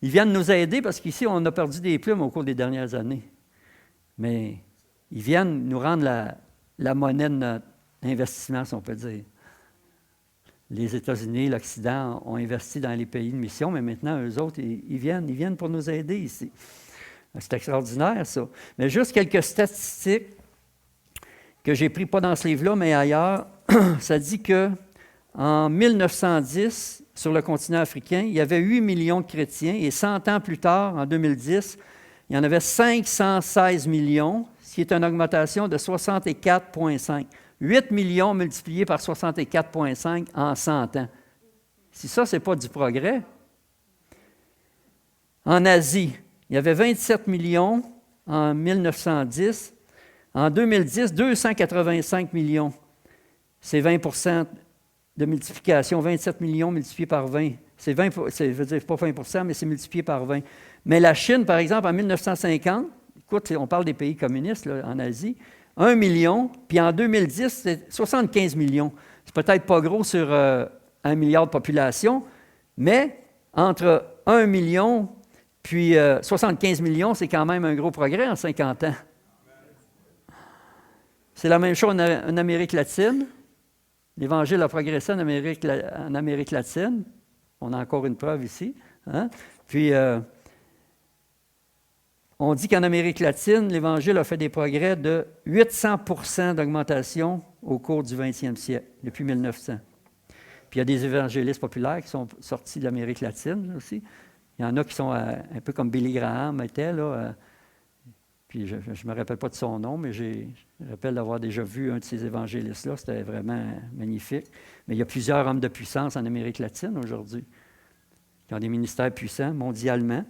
Ils viennent nous aider parce qu'ici, on a perdu des plumes au cours des dernières années. Mais ils viennent nous rendre la monnaie de notre investissement, si on peut dire. Les États-Unis, l'Occident ont investi dans les pays de mission, mais maintenant, eux autres, ils viennent pour nous aider ici. C'est extraordinaire, ça. Mais juste quelques statistiques que j'ai prises, pas dans ce livre-là, mais ailleurs. Ça dit qu'en 1910, sur le continent africain, il y avait 8 millions de chrétiens, et 100 ans plus tard, en 2010, il y en avait 516 millions, ce qui est une augmentation de 64,5. 8 millions multipliés par 64,5 en 100 ans. Si ça, ce n'est pas du progrès. En Asie, il y avait 27 millions en 1910. En 2010, 285 millions. C'est 20 de multiplication. 27 millions multipliés par 20. C'est 20, je veux dire, pas 20 mais c'est multiplié par 20. Mais la Chine, par exemple, en 1950, écoute, on parle des pays communistes là, en Asie, 1 million, puis en 2010, c'est 75 millions. C'est peut-être pas gros sur 1 milliard de population, mais entre 1 million puis 75 millions, c'est quand même un gros progrès en 50 ans. C'est la même chose en Amérique latine. L'Évangile a progressé en Amérique latine. On a encore une preuve ici. Hein? Puis, on dit qu'en Amérique latine, l'Évangile a fait des progrès de 800 % d'augmentation au cours du 20e siècle, depuis 1900. Puis il y a des évangélistes populaires qui sont sortis de l'Amérique latine aussi. Il y en a qui sont un peu comme Billy Graham était, là. Puis je ne me rappelle pas de son nom, mais je me rappelle d'avoir déjà vu un de ces évangélistes-là. C'était vraiment magnifique. Mais il y a plusieurs hommes de puissance en Amérique latine aujourd'hui qui ont des ministères puissants mondialement.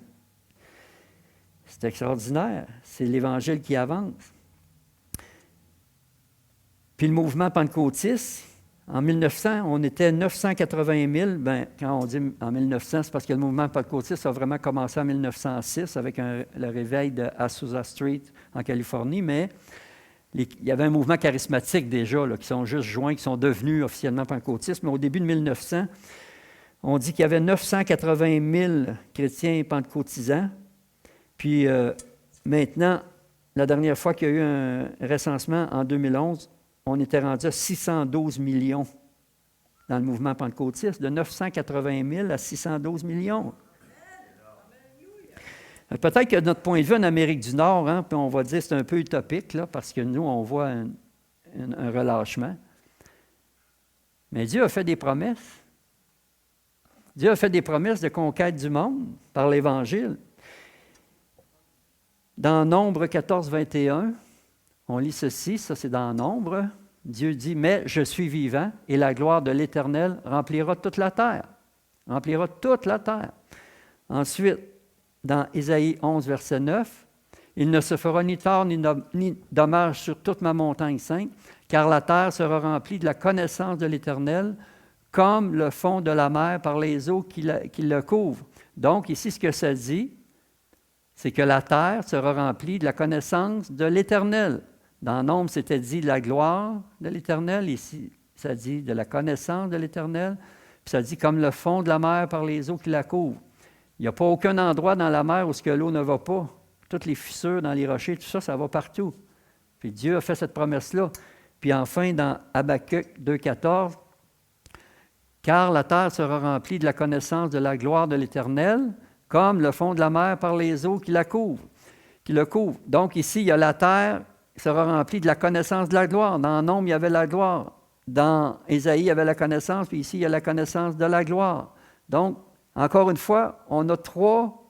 C'est extraordinaire. C'est l'Évangile qui avance. Puis le mouvement pentecôtiste, en 1900, on était 980 000. Bien, quand on dit en 1900, c'est parce que le mouvement pentecôtiste a vraiment commencé en 1906 avec le réveil de Azusa Street en Californie. Mais il y avait un mouvement charismatique déjà, là, qui sont juste joints, qui sont devenus officiellement pentecôtistes, mais au début de 1900, on dit qu'il y avait 980 000 chrétiens pentecôtisants. Puis maintenant, la dernière fois qu'il y a eu un recensement, en 2011, on était rendu à 612 millions dans le mouvement pentecôtiste, de 980 000 à 612 millions. Peut-être que de notre point de vue en Amérique du Nord, hein, puis on va dire que c'est un peu utopique, là, parce que nous, on voit un relâchement. Mais Dieu a fait des promesses. Dieu a fait des promesses de conquête du monde par l'Évangile. Dans Nombre 14, 21, on lit ceci, ça c'est dans Nombre. Dieu dit, « Mais je suis vivant, et la gloire de l'Éternel remplira toute la terre. » Remplira toute la terre. Ensuite, dans Ésaïe 11, verset 9, « Il ne se fera ni tort ni dommage sur toute ma montagne sainte, car la terre sera remplie de la connaissance de l'Éternel, comme le fond de la mer par les eaux qui le couvrent. » Donc, ici, ce que ça dit, c'est que la terre sera remplie de la connaissance de l'Éternel. Dans Nombre, c'était dit de la gloire de l'Éternel. Ici, ça dit de la connaissance de l'Éternel. Puis ça dit comme le fond de la mer par les eaux qui la couvrent. Il n'y a pas aucun endroit dans la mer où l'eau ne va pas. Toutes les fissures dans les rochers, tout ça, ça va partout. Puis Dieu a fait cette promesse-là. Puis enfin, dans Habakkuk 2,14, « Car la terre sera remplie de la connaissance de la gloire de l'Éternel, comme le fond de la mer par les eaux qui la couvrent. » Qui le couvrent. Donc ici, il y a la terre qui sera remplie de la connaissance de la gloire. Dans Nombre, il y avait la gloire. Dans Ésaïe, il y avait la connaissance, puis ici, il y a la connaissance de la gloire. Donc, encore une fois, on a trois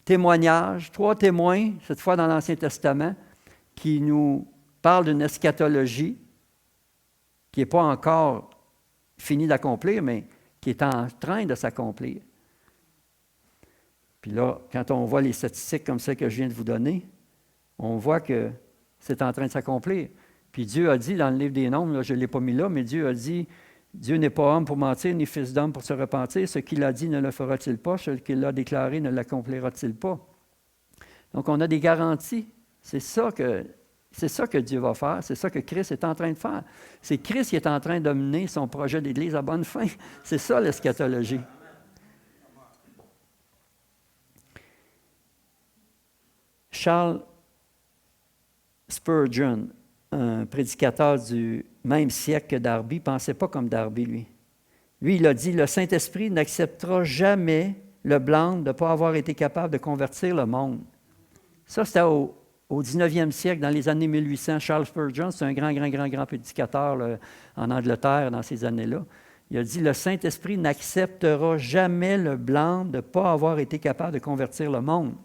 témoignages, trois témoins, cette fois dans l'Ancien Testament, qui nous parlent d'une eschatologie qui n'est pas encore finie d'accomplir, mais qui est en train de s'accomplir. Puis là, quand on voit les statistiques comme celles que je viens de vous donner, on voit que c'est en train de s'accomplir. Puis Dieu a dit dans le livre des Nombres, là, je ne l'ai pas mis là, mais Dieu a dit, Dieu n'est pas homme pour mentir, ni fils d'homme pour se repentir. Ce qu'il a dit ne le fera-t-il pas? Ce qu'il a déclaré ne l'accomplira-t-il pas? Donc, on a des garanties. C'est ça que Dieu va faire. C'est ça que Christ est en train de faire. C'est Christ qui est en train de mener son projet d'Église à bonne fin. C'est ça l'eschatologie. Charles Spurgeon, un prédicateur du même siècle que Darby, ne pensait pas comme Darby, lui. Lui, il a dit, « Le Saint-Esprit n'acceptera jamais le blâme de ne pas avoir été capable de convertir le monde. » Ça, c'était au 19e siècle, dans les années 1800. Charles Spurgeon, c'est un grand prédicateur là, en Angleterre dans ces années-là. Il a dit, « Le Saint-Esprit n'acceptera jamais le blâme de ne pas avoir été capable de convertir le monde. »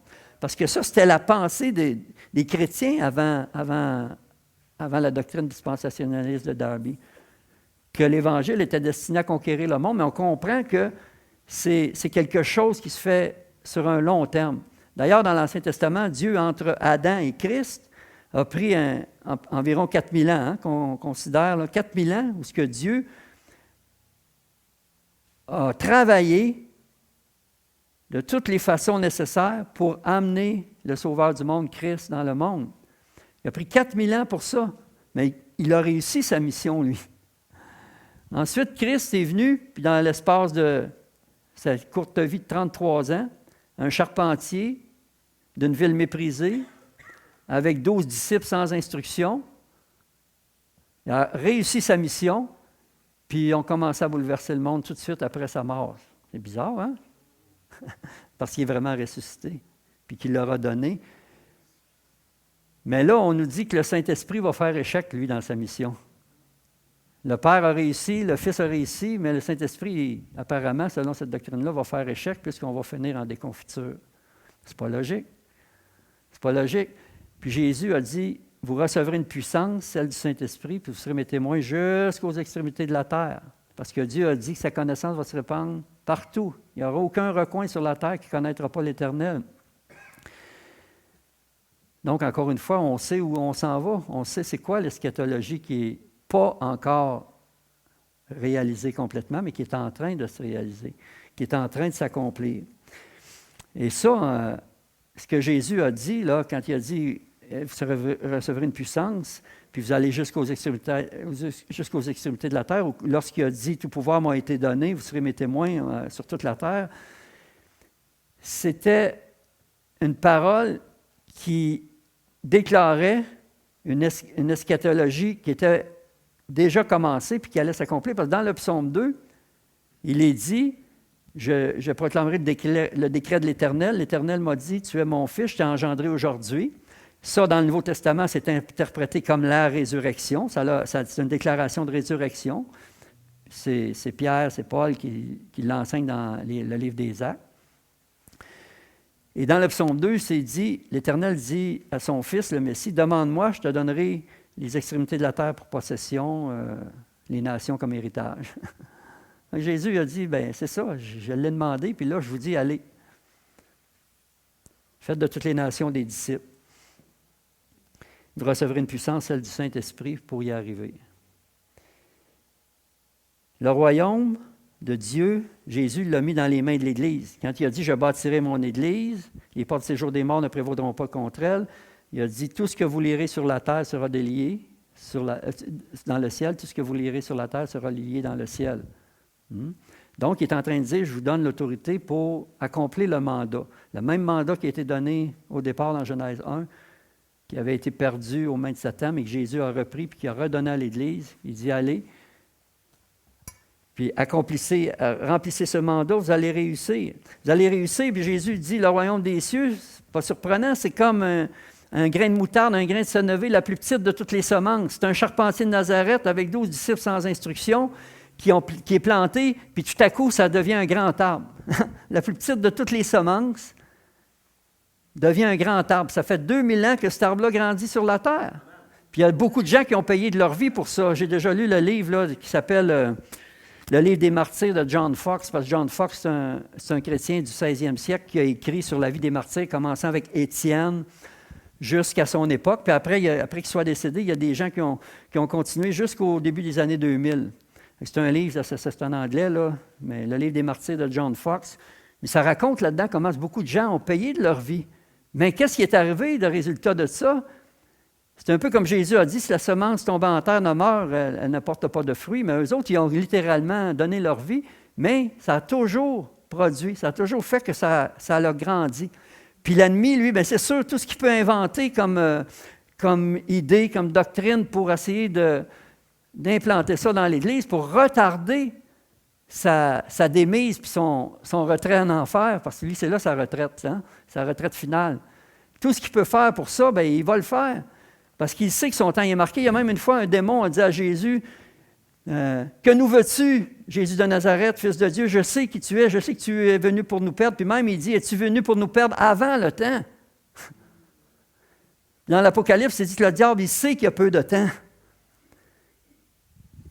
Parce que ça, c'était la pensée des chrétiens avant la doctrine dispensationaliste de Darby, que l'Évangile était destiné à conquérir le monde, mais on comprend que c'est quelque chose qui se fait sur un long terme. D'ailleurs, dans l'Ancien Testament, Dieu, entre Adam et Christ, a pris environ 4000 ans, hein, qu'on considère là, 4000 ans, où ce que Dieu a travaillé de toutes les façons nécessaires pour amener le Sauveur du monde, Christ, dans le monde. Il a pris 4000 ans pour ça, mais il a réussi sa mission, lui. Ensuite, Christ est venu, puis dans l'espace de sa courte vie de 33 ans, un charpentier d'une ville méprisée, avec 12 disciples sans instruction. Il a réussi sa mission, puis ils ont commencé à bouleverser le monde tout de suite après sa mort. C'est bizarre, hein? Parce qu'il est vraiment ressuscité, puis qu'il leur a donné. Mais là, on nous dit que le Saint-Esprit va faire échec, lui, dans sa mission. Le Père a réussi, le Fils a réussi, mais le Saint-Esprit, apparemment, selon cette doctrine-là, va faire échec puisqu'on va finir en déconfiture. C'est pas logique. C'est pas logique. Puis Jésus a dit, vous recevrez une puissance, celle du Saint-Esprit, puis vous serez mes témoins jusqu'aux extrémités de la terre. Parce que Dieu a dit que sa connaissance va se répandre partout. Il n'y aura aucun recoin sur la terre qui ne connaîtra pas l'Éternel. Donc, encore une fois, on sait où on s'en va. On sait c'est quoi l'eschatologie qui n'est pas encore réalisée complètement, mais qui est en train de se réaliser, qui est en train de s'accomplir. Et ça, ce que Jésus a dit, là, quand il a dit recevrez une puissance, puis vous allez jusqu'aux extrémités de la terre. Lorsqu'il a dit « Tout pouvoir m'a été donné, vous serez mes témoins sur toute la terre », c'était une parole qui déclarait une eschatologie qui était déjà commencée puis qui allait s'accomplir. Parce que dans le psaume 2, il est dit « Je proclamerai le décret de l'Éternel. L'Éternel m'a dit « Tu es mon fils, je t'ai engendré aujourd'hui. » Ça, dans le Nouveau Testament, c'est interprété comme la résurrection. C'est une déclaration de résurrection. C'est Pierre, c'est Paul qui l'enseigne dans le livre des Actes. Et dans le psaume 2, c'est dit, l'Éternel dit à son fils, le Messie, « Demande-moi, je te donnerai les extrémités de la terre pour possession, les nations comme héritage. » Jésus a dit, « Bien, c'est ça, je l'ai demandé, puis là, je vous dis, allez. Faites de toutes les nations des disciples. Vous recevrez une puissance, celle du Saint-Esprit, pour y arriver. » Le royaume de Dieu, Jésus l'a mis dans les mains de l'Église. Quand il a dit « Je bâtirai mon Église, les portes du séjour des morts ne prévaudront pas contre elle », il a dit « Tout ce que vous lirez sur la terre sera délié dans le ciel, tout ce que vous lirez sur la terre sera lié dans le ciel. » Donc, il est en train de dire « Je vous donne l'autorité pour accomplir le mandat. » Le même mandat qui a été donné au départ dans Genèse 1, qui avait été perdu aux mains de Satan, mais que Jésus a repris puis qu'il a redonné à l'Église. Il dit « Allez, puis remplissez ce mandat, vous allez réussir. » Vous allez réussir, puis Jésus dit, le royaume des cieux, c'est pas surprenant, c'est comme un grain de moutarde, un grain de sénévé, la plus petite de toutes les semences. C'est un charpentier de Nazareth avec 12 disciples sans instruction qui est planté, puis tout à coup, ça devient un grand arbre. La plus petite de toutes les semences devient un grand arbre. Ça fait 2000 ans que cet arbre-là grandit sur la terre. Puis il y a beaucoup de gens qui ont payé de leur vie pour ça. J'ai déjà lu le livre là, qui s'appelle... le livre des martyrs de John Fox, parce que John Fox, c'est un chrétien du 16e siècle qui a écrit sur la vie des martyrs, commençant avec Étienne jusqu'à son époque. Puis après qu'il soit décédé, il y a des gens qui ont continué jusqu'au début des années 2000. C'est un livre, c'est en anglais, là, mais le livre des martyrs de John Fox. Mais ça raconte là-dedans comment beaucoup de gens ont payé de leur vie. Mais qu'est-ce qui est arrivé de résultat de ça? C'est un peu comme Jésus a dit, si la semence tombe en terre ne meurt, elle ne porte pas de fruits. Mais eux autres, ils ont littéralement donné leur vie, mais ça a toujours produit, ça a toujours fait que ça a grandi. Puis l'ennemi, lui, bien, c'est sûr, tout ce qu'il peut inventer comme idée, comme doctrine pour essayer d'implanter ça dans l'Église, pour retarder sa démise puis son retrait en enfer, parce que lui, c'est là sa retraite, hein, sa retraite finale. Tout ce qu'il peut faire pour ça, bien, il va le faire. Parce qu'il sait que son temps est marqué. Il y a même une fois, un démon a dit à Jésus, « Que nous veux-tu, Jésus de Nazareth, Fils de Dieu? Je sais qui tu es, je sais que tu es venu pour nous perdre. » Puis même, il dit, « Es-tu venu pour nous perdre avant le temps? » Dans l'Apocalypse, c'est dit que le diable, il sait qu'il y a peu de temps.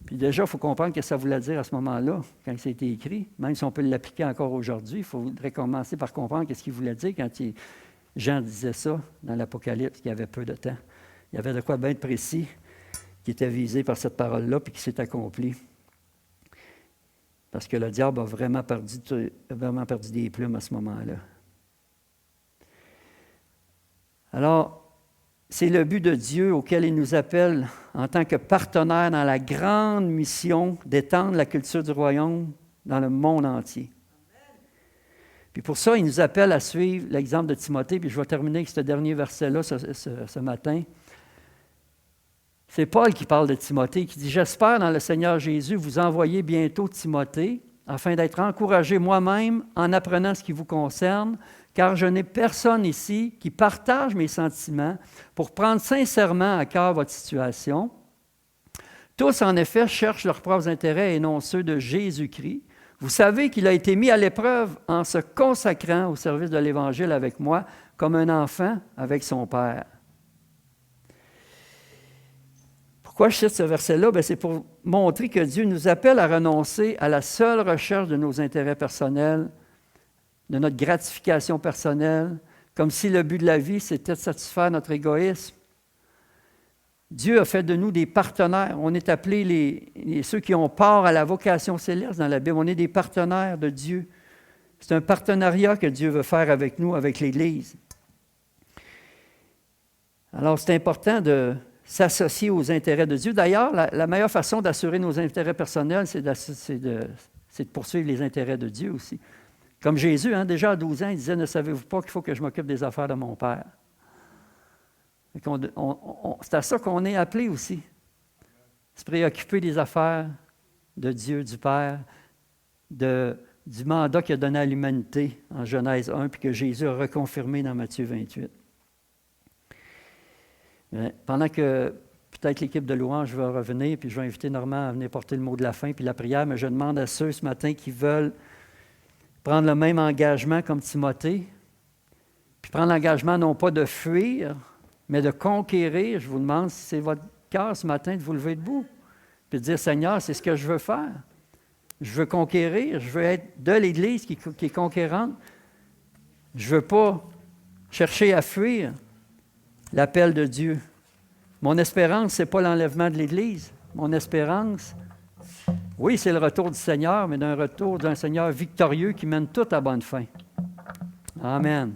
Puis déjà, il faut comprendre ce que ça voulait dire à ce moment-là, quand ça a été écrit. Même si on peut l'appliquer encore aujourd'hui, il faudrait commencer par comprendre ce qu'il voulait dire quand Jean disait ça dans l'Apocalypse, qu'il y avait peu de temps. Il y avait de quoi bien de précis qui était visé par cette parole-là puis qui s'est accompli. Parce que le diable a vraiment perdu des plumes à ce moment-là. Alors, c'est le but de Dieu auquel il nous appelle en tant que partenaires dans la grande mission d'étendre la culture du royaume dans le monde entier. Puis pour ça, il nous appelle à suivre l'exemple de Timothée, puis je vais terminer avec ce dernier verset-là ce matin. C'est Paul qui parle de Timothée, qui dit « J'espère dans le Seigneur Jésus vous envoyer bientôt Timothée, afin d'être encouragé moi-même en apprenant ce qui vous concerne, car je n'ai personne ici qui partage mes sentiments pour prendre sincèrement à cœur votre situation. Tous, en effet, cherchent leurs propres intérêts et non ceux de Jésus-Christ. Vous savez qu'il a été mis à l'épreuve en se consacrant au service de l'Évangile avec moi, comme un enfant avec son père. » Pourquoi je cite ce verset-là? Bien, c'est pour montrer que Dieu nous appelle à renoncer à la seule recherche de nos intérêts personnels, de notre gratification personnelle, comme si le but de la vie, c'était de satisfaire notre égoïsme. Dieu a fait de nous des partenaires. On est appelés ceux qui ont part à la vocation céleste dans la Bible. On est des partenaires de Dieu. C'est un partenariat que Dieu veut faire avec nous, avec l'Église. Alors, c'est important de s'associer aux intérêts de Dieu. D'ailleurs, la meilleure façon d'assurer nos intérêts personnels, c'est de poursuivre les intérêts de Dieu aussi. Comme Jésus, hein, déjà à 12 ans, il disait « Ne savez-vous pas qu'il faut que je m'occupe des affaires de mon Père? » C'est à ça qu'on est appelé aussi. Se préoccuper des affaires de Dieu, du Père, du mandat qu'il a donné à l'humanité en Genèse 1, puis que Jésus a reconfirmé dans Matthieu 28. Mais pendant que peut-être l'équipe de louange va revenir, puis je vais inviter Normand à venir porter le mot de la fin, puis la prière, mais je demande à ceux ce matin qui veulent prendre le même engagement comme Timothée, puis prendre l'engagement non pas de fuir, mais de conquérir. Je vous demande si c'est votre cœur ce matin de vous lever debout, puis de dire « Seigneur, c'est ce que je veux faire. Je veux conquérir, je veux être de l'Église qui est conquérante. Je ne veux pas chercher à fuir l'appel de Dieu. Mon espérance, ce n'est pas l'enlèvement de l'Église. Mon espérance, oui, c'est le retour du Seigneur, mais d'un retour d'un Seigneur victorieux qui mène tout à bonne fin. Amen.